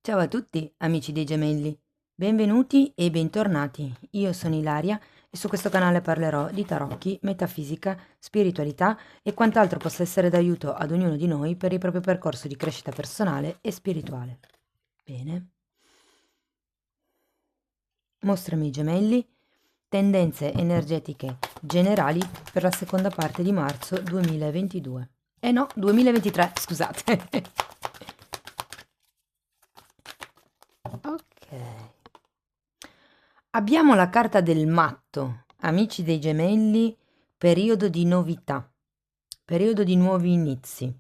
Ciao a tutti, amici dei gemelli. Benvenuti e bentornati. Io sono Ilaria e su questo canale parlerò di tarocchi, metafisica, spiritualità e quant'altro possa essere d'aiuto ad ognuno di noi per il proprio percorso di crescita personale e spirituale. Bene. Mostrami i gemelli, tendenze energetiche generali per la seconda parte di marzo 2022. No, 2023, scusate. Ok. Abbiamo la carta del matto, amici dei gemelli, periodo di novità, periodo di nuovi inizi.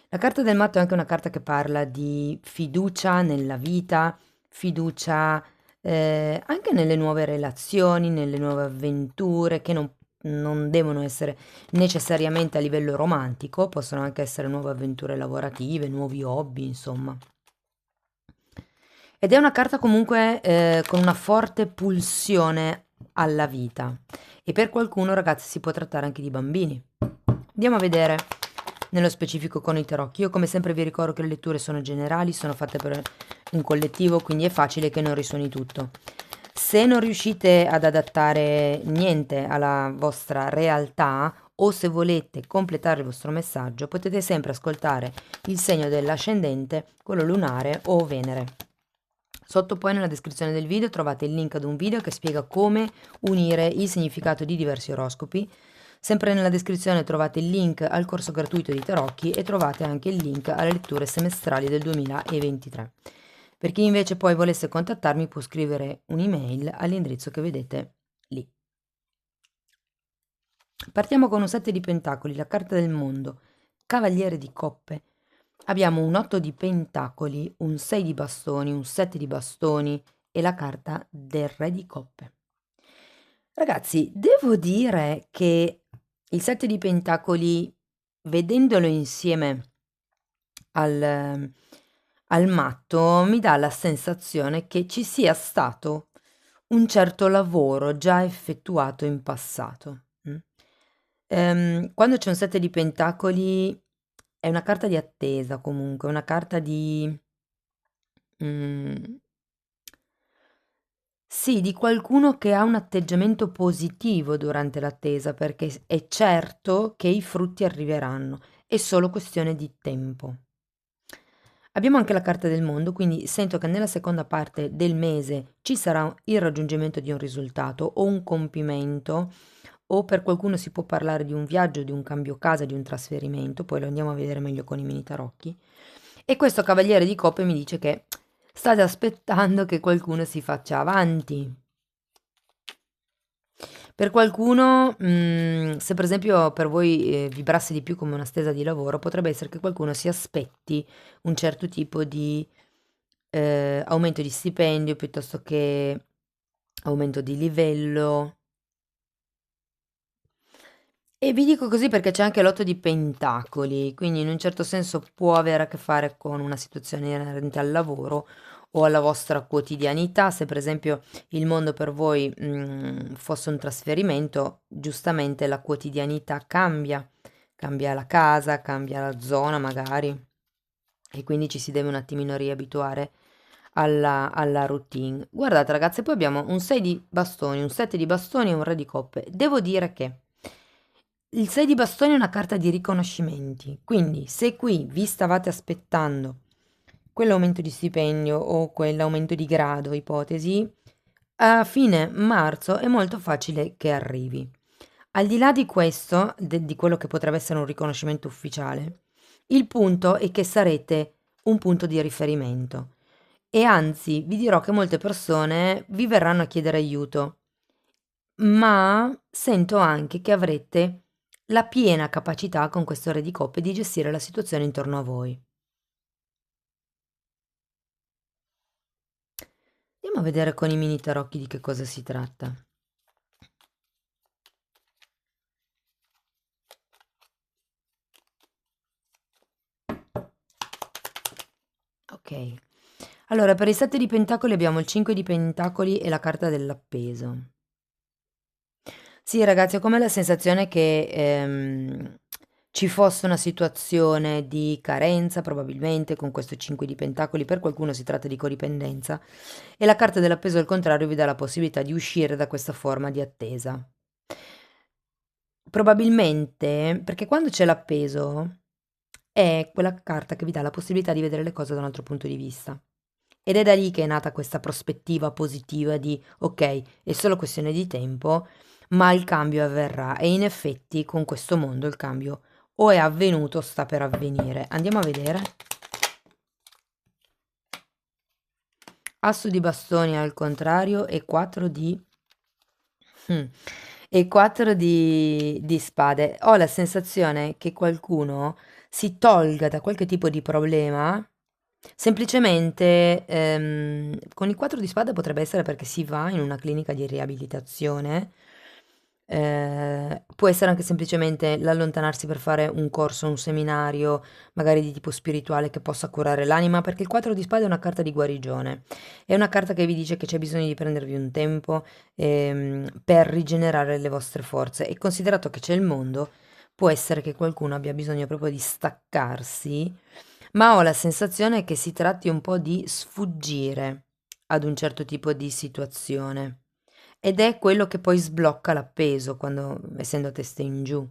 La carta del matto è anche una carta che parla di fiducia nella vita, fiducia anche nelle nuove relazioni, nelle nuove avventure, che non devono essere necessariamente a livello romantico, possono anche essere nuove avventure lavorative, nuovi hobby, insomma. Ed è una carta comunque con una forte pulsione alla vita. E per qualcuno, ragazzi, si può trattare anche di bambini. Andiamo a vedere nello specifico con i tarocchi. Io come sempre vi ricordo che le letture sono generali, sono fatte per un collettivo, quindi è facile che non risuoni tutto. Se non riuscite ad adattare niente alla vostra realtà o se volete completare il vostro messaggio, potete sempre ascoltare il segno dell'ascendente, quello lunare o Venere. Sotto poi nella descrizione del video trovate il link ad un video che spiega come unire il significato di diversi oroscopi. Sempre nella descrizione trovate il link al corso gratuito di tarocchi e trovate anche il link alle letture semestrali del 2023. Per chi invece poi volesse contattarmi può scrivere un'email all'indirizzo che vedete lì. Partiamo con un 7 di pentacoli, la carta del mondo, cavaliere di coppe. Abbiamo un 8 di pentacoli, un 6 di bastoni, un 7 di bastoni e la carta del re di coppe. Ragazzi, devo dire che il 7 di pentacoli, vedendolo insieme al matto, mi dà la sensazione che ci sia stato un certo lavoro già effettuato in passato. Quando c'è un 7 di pentacoli è una carta di attesa comunque, una carta di sì, di qualcuno che ha un atteggiamento positivo durante l'attesa, perché è certo che i frutti arriveranno, è solo questione di tempo. Abbiamo anche la carta del mondo, quindi sento che nella seconda parte del mese ci sarà il raggiungimento di un risultato o un compimento, o per qualcuno si può parlare di un viaggio, di un cambio casa, di un trasferimento, poi lo andiamo a vedere meglio con i mini tarocchi. E questo cavaliere di coppe mi dice che state aspettando che qualcuno si faccia avanti. Per qualcuno, se per esempio per voi vibrasse di più come una stesa di lavoro, potrebbe essere che qualcuno si aspetti un certo tipo di aumento di stipendio piuttosto che aumento di livello. E vi dico così perché c'è anche l'otto di pentacoli, quindi in un certo senso può avere a che fare con una situazione inerente al lavoro o alla vostra quotidianità. Se per esempio il mondo per voi fosse un trasferimento, giustamente la quotidianità cambia, cambia la casa, cambia la zona magari e quindi ci si deve un attimino riabituare alla routine. Guardate ragazze, poi abbiamo un 6 di bastoni, un 7 di bastoni e un re di coppe. Devo dire che il 6 di bastoni è una carta di riconoscimenti, quindi se qui vi stavate aspettando quell'aumento di stipendio o quell'aumento di grado, ipotesi, a fine marzo è molto facile che arrivi. Al di là di questo, di quello che potrebbe essere un riconoscimento ufficiale, il punto è che sarete un punto di riferimento e anzi vi dirò che molte persone vi verranno a chiedere aiuto, ma sento anche che avrete la piena capacità con questo re di coppe di gestire la situazione intorno a voi. Andiamo a vedere con i mini tarocchi di che cosa si tratta. Ok, allora per i 7 di pentacoli abbiamo il 5 di pentacoli e la carta dell'appeso. Sì, ragazzi, ho come la sensazione che ci fosse una situazione di carenza, probabilmente con questo 5 di pentacoli, per qualcuno si tratta di codipendenza, e la carta dell'appeso al contrario vi dà la possibilità di uscire da questa forma di attesa. Probabilmente, perché quando c'è l'appeso, è quella carta che vi dà la possibilità di vedere le cose da un altro punto di vista. Ed è da lì che è nata questa prospettiva positiva di, ok, è solo questione di tempo, ma il cambio avverrà. E in effetti con questo mondo il cambio o è avvenuto o sta per avvenire. Andiamo a vedere. Asso di bastoni al contrario e 4 di... Mm. E 4 di spade. Ho la sensazione che qualcuno si tolga da qualche tipo di problema. Semplicemente con i 4 di spade potrebbe essere perché si va in una clinica di riabilitazione. Può essere anche semplicemente l'allontanarsi per fare un corso, un seminario, magari di tipo spirituale che possa curare l'anima, perché il 4 di spade è una carta di guarigione. È una carta che vi dice che c'è bisogno di prendervi un tempo per rigenerare le vostre forze. E considerato che c'è il mondo, può essere che qualcuno abbia bisogno proprio di staccarsi, ma ho la sensazione che si tratti un po' di sfuggire ad un certo tipo di situazione. Ed è quello che poi sblocca l'appeso quando, essendo a testa in giù.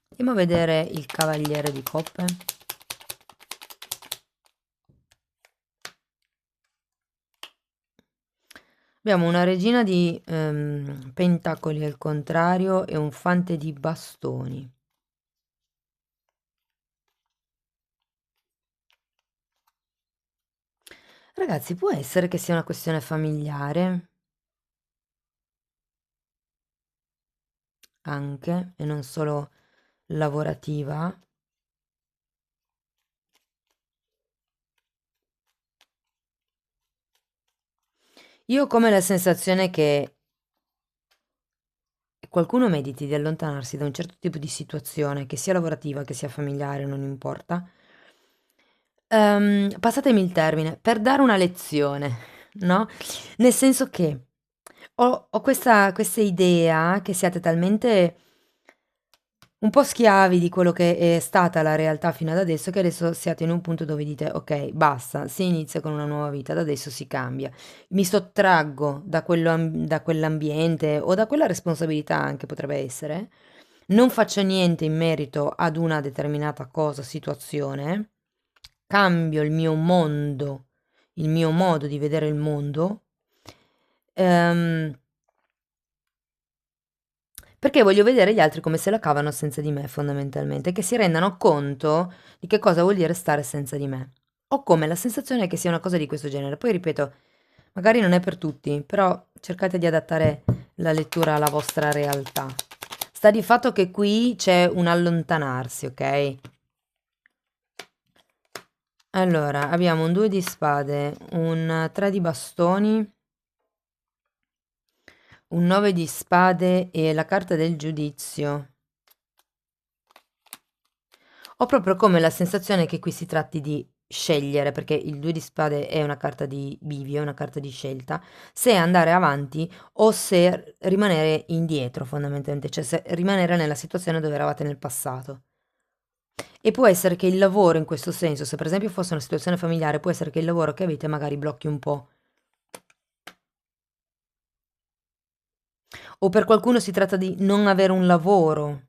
Andiamo a vedere il cavaliere di coppe. Abbiamo una regina di pentacoli al contrario e un fante di bastoni. Ragazzi, può essere che sia una questione familiare anche e non solo lavorativa. Io ho come la sensazione che qualcuno mediti di allontanarsi da un certo tipo di situazione, che sia lavorativa, che sia familiare, non importa. Passatemi il termine, per dare una lezione, no? Nel senso che ho questa idea che siate talmente un po' schiavi di quello che è stata la realtà fino ad adesso, che adesso siate in un punto dove dite, ok, basta, si inizia con una nuova vita, da adesso si cambia. Mi sottraggo da quell'ambiente o da quella responsabilità anche potrebbe essere, non faccio niente in merito ad una determinata cosa, situazione, cambio il mio mondo, il mio modo di vedere il mondo. ehm, Perché voglio vedere gli altri come se la cavano senza di me, fondamentalmente, che si rendano conto di che cosa vuol dire stare senza di me. Ho come la sensazione che sia una cosa di questo genere. Poi ripeto, magari non è per tutti, però cercate di adattare la lettura alla vostra realtà. Sta di fatto che qui c'è un allontanarsi, ok? Allora, abbiamo un 2 di spade, un 3 di bastoni, un 9 di spade e la carta del giudizio. Ho proprio come la sensazione che qui si tratti di scegliere, perché il 2 di spade è una carta di bivio, è una carta di scelta, se andare avanti o se rimanere indietro, fondamentalmente, cioè se rimanere nella situazione dove eravate nel passato. E può essere che il lavoro in questo senso, se per esempio fosse una situazione familiare, può essere che il lavoro che avete magari blocchi un po'. O per qualcuno si tratta di non avere un lavoro,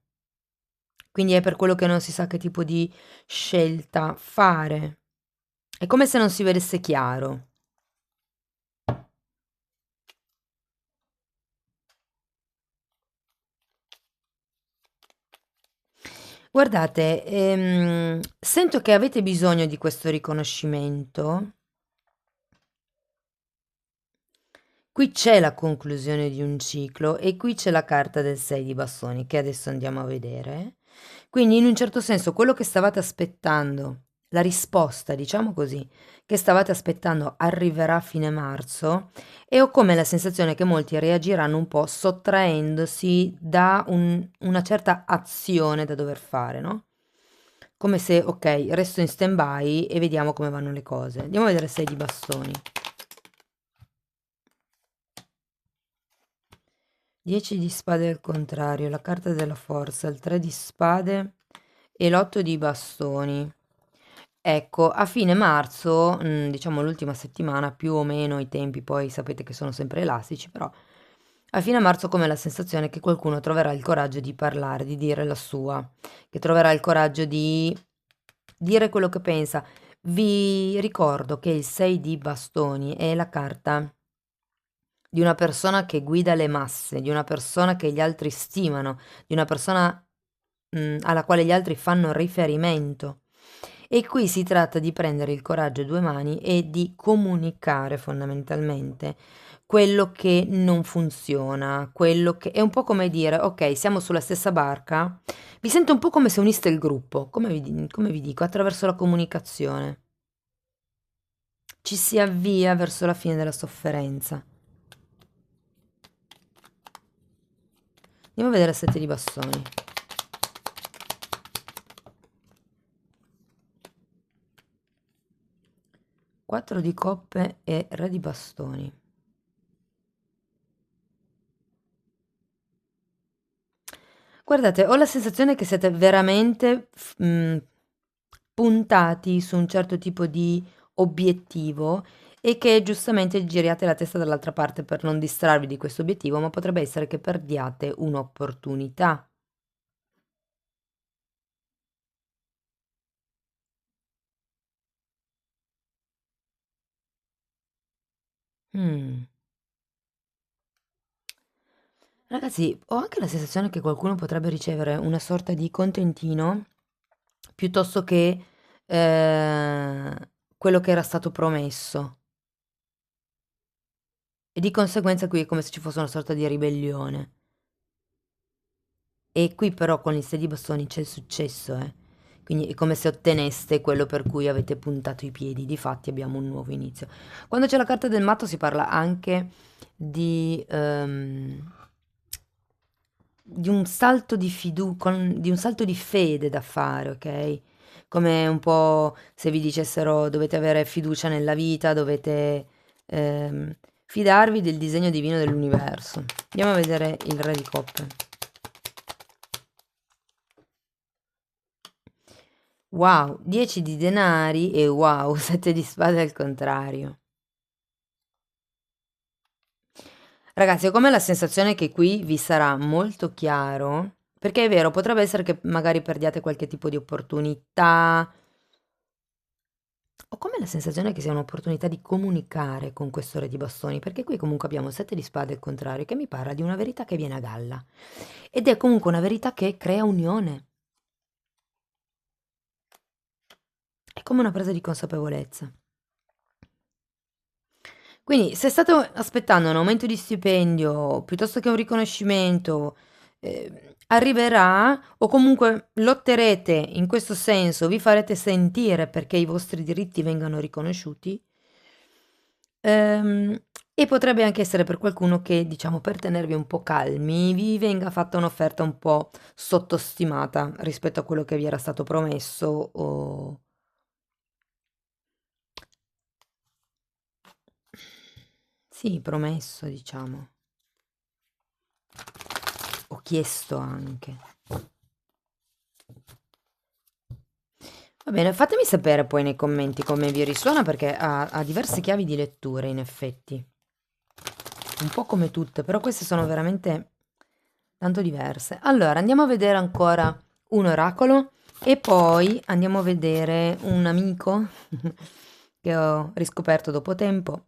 quindi è per quello che non si sa che tipo di scelta fare. È come se non si vedesse chiaro. Guardate, sento che avete bisogno di questo riconoscimento. Qui c'è la conclusione di un ciclo e qui c'è la carta del 6 di bastoni che adesso andiamo a vedere. Quindi in un certo senso quello che stavate aspettando, la risposta, diciamo così, che stavate aspettando arriverà a fine marzo e ho come la sensazione che molti reagiranno un po' sottraendosi da una certa azione da dover fare, no? Come se, ok, resto in stand-by e vediamo come vanno le cose. Andiamo a vedere 6 di bastoni. 10 di spade al contrario, la carta della forza, il 3 di spade e l'8 di bastoni. Ecco, a fine marzo, diciamo l'ultima settimana, più o meno i tempi poi sapete che sono sempre elastici, però a fine marzo ho come la sensazione che qualcuno troverà il coraggio di parlare, di dire la sua, che troverà il coraggio di dire quello che pensa. Vi ricordo che il 6 di bastoni è la carta di una persona che guida le masse, di una persona che gli altri stimano, di una persona alla quale gli altri fanno riferimento. E qui si tratta di prendere il coraggio a due mani e di comunicare fondamentalmente quello che non funziona, quello che è un po' come dire, ok, siamo sulla stessa barca, vi sento un po' come se uniste il gruppo, come vi dico, attraverso la comunicazione. Ci si avvia verso la fine della sofferenza. Andiamo a vedere il 7 di bastoni. Quattro di coppe e re di bastoni. Guardate, ho la sensazione che siete veramente puntati su un certo tipo di obiettivo e che giustamente giriate la testa dall'altra parte per non distrarvi di questo obiettivo, ma potrebbe essere che perdiate un'opportunità. Mm. Ragazzi, ho anche la sensazione che qualcuno potrebbe ricevere una sorta di contentino piuttosto che quello che era stato promesso. E di conseguenza qui è come se ci fosse una sorta di ribellione. E qui però con il 6 di bastoni c'è il successo, eh. Quindi è come se otteneste quello per cui avete puntato i piedi. Difatti abbiamo un nuovo inizio. Quando c'è la carta del matto si parla anche di un salto di di un salto di fede da fare, ok? Come un po' se vi dicessero dovete avere fiducia nella vita, dovete fidarvi del disegno divino dell'universo. Andiamo a vedere il re di coppe. Wow, 10 di denari e wow, 7 di spade al contrario. Ragazzi, ho come la sensazione che qui vi sarà molto chiaro, perché è vero, potrebbe essere che magari perdiate qualche tipo di opportunità. Ho come la sensazione che sia un'opportunità di comunicare con questo re di bastoni, perché qui comunque abbiamo 7 di spade al contrario, che mi parla di una verità che viene a galla. Ed è comunque una verità che crea unione. È come una presa di consapevolezza. Quindi, se state aspettando un aumento di stipendio piuttosto che un riconoscimento, arriverà o comunque lotterete in questo senso, vi farete sentire perché i vostri diritti vengano riconosciuti. E potrebbe anche essere per qualcuno che, diciamo, per tenervi un po' calmi, vi venga fatta un'offerta un po' sottostimata rispetto a quello che vi era stato promesso o sì, promesso, diciamo. Ho chiesto anche. Va bene, fatemi sapere poi nei commenti come vi risuona perché ha diverse chiavi di lettura in effetti, un po' come tutte, però queste sono veramente tanto diverse. Allora, andiamo a vedere ancora un oracolo e poi andiamo a vedere un amico che ho riscoperto dopo tempo.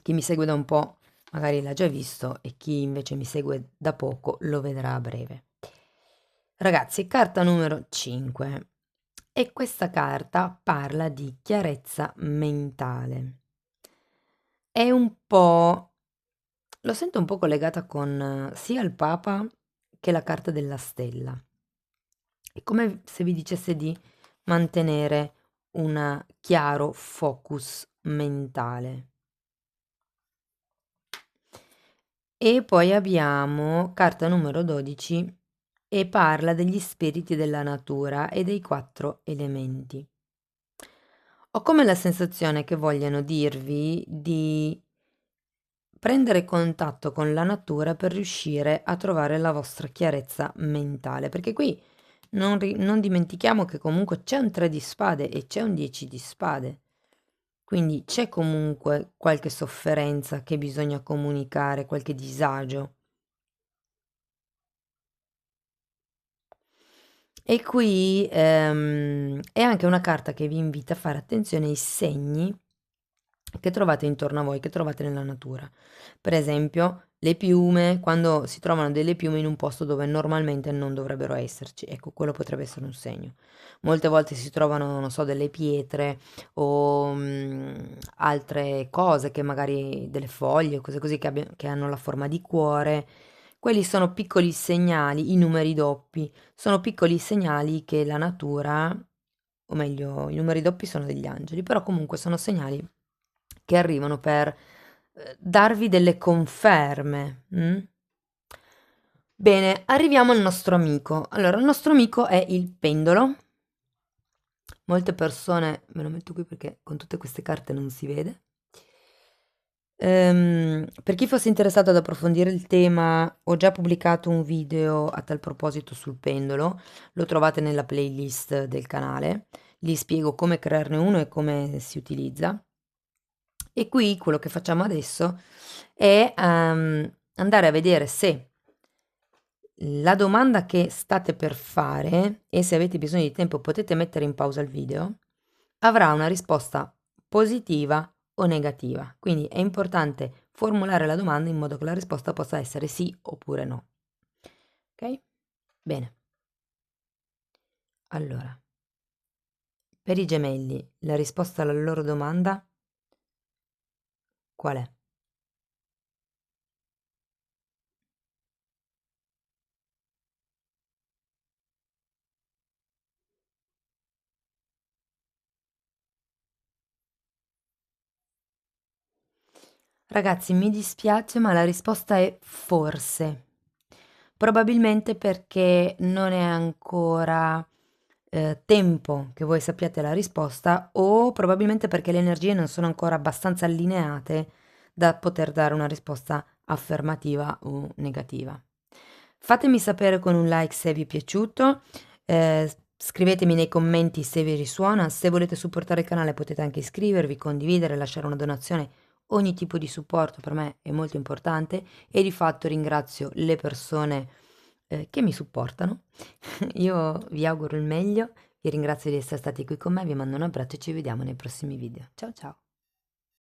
Chi mi segue da un po' magari l'ha già visto e chi invece mi segue da poco lo vedrà a breve. Ragazzi, carta numero 5 e questa carta parla di chiarezza mentale. È un po', lo sento un po' collegata con sia il Papa che la carta della stella. È come se vi dicesse di mantenere un chiaro focus mentale. E poi abbiamo carta numero 12 e parla degli spiriti della natura e dei quattro elementi. Ho come la sensazione che vogliano dirvi di prendere contatto con la natura per riuscire a trovare la vostra chiarezza mentale, perché qui non dimentichiamo che comunque c'è un 3 di spade e c'è un 10 di spade, quindi c'è comunque qualche sofferenza che bisogna comunicare, qualche disagio. E qui è anche una carta che vi invita a fare attenzione ai segni che trovate intorno a voi, che trovate nella natura. Per esempio, le piume, quando si trovano delle piume in un posto dove normalmente non dovrebbero esserci, ecco, quello potrebbe essere un segno. Molte volte si trovano, non so, delle pietre o altre cose che magari delle foglie, cose così che hanno la forma di cuore. Quelli sono piccoli segnali, i numeri doppi, sono piccoli segnali che la natura, o meglio, i numeri doppi sono degli angeli, però comunque sono segnali che arrivano per darvi delle conferme. Bene, arriviamo al nostro amico. Allora, il nostro amico è il pendolo. Molte persone, me lo metto qui perché con tutte queste carte non si vede. Per chi fosse interessato ad approfondire il tema, ho già pubblicato un video a tal proposito sul pendolo, lo trovate nella playlist del canale, lì spiego come crearne uno e come si utilizza. E qui quello che facciamo adesso è andare a vedere se la domanda che state per fare, e se avete bisogno di tempo potete mettere in pausa il video, avrà una risposta positiva o negativa. Quindi è importante formulare la domanda in modo che la risposta possa essere sì oppure no. Ok? Bene. Allora, per i gemelli, la risposta alla loro domanda qual è? Ragazzi, mi dispiace, ma la risposta è forse. Probabilmente perché non è ancora tempo che voi sappiate la risposta o probabilmente perché le energie non sono ancora abbastanza allineate da poter dare una risposta affermativa o negativa. Fatemi sapere con un like se vi è piaciuto, scrivetemi nei commenti se vi risuona, se volete supportare il canale potete anche iscrivervi, condividere, lasciare una donazione. Ogni tipo di supporto per me è molto importante e di fatto ringrazio le persone che mi supportano. Io vi auguro il meglio, vi ringrazio di essere stati qui con me, vi mando un abbraccio e ci vediamo nei prossimi video. Ciao ciao!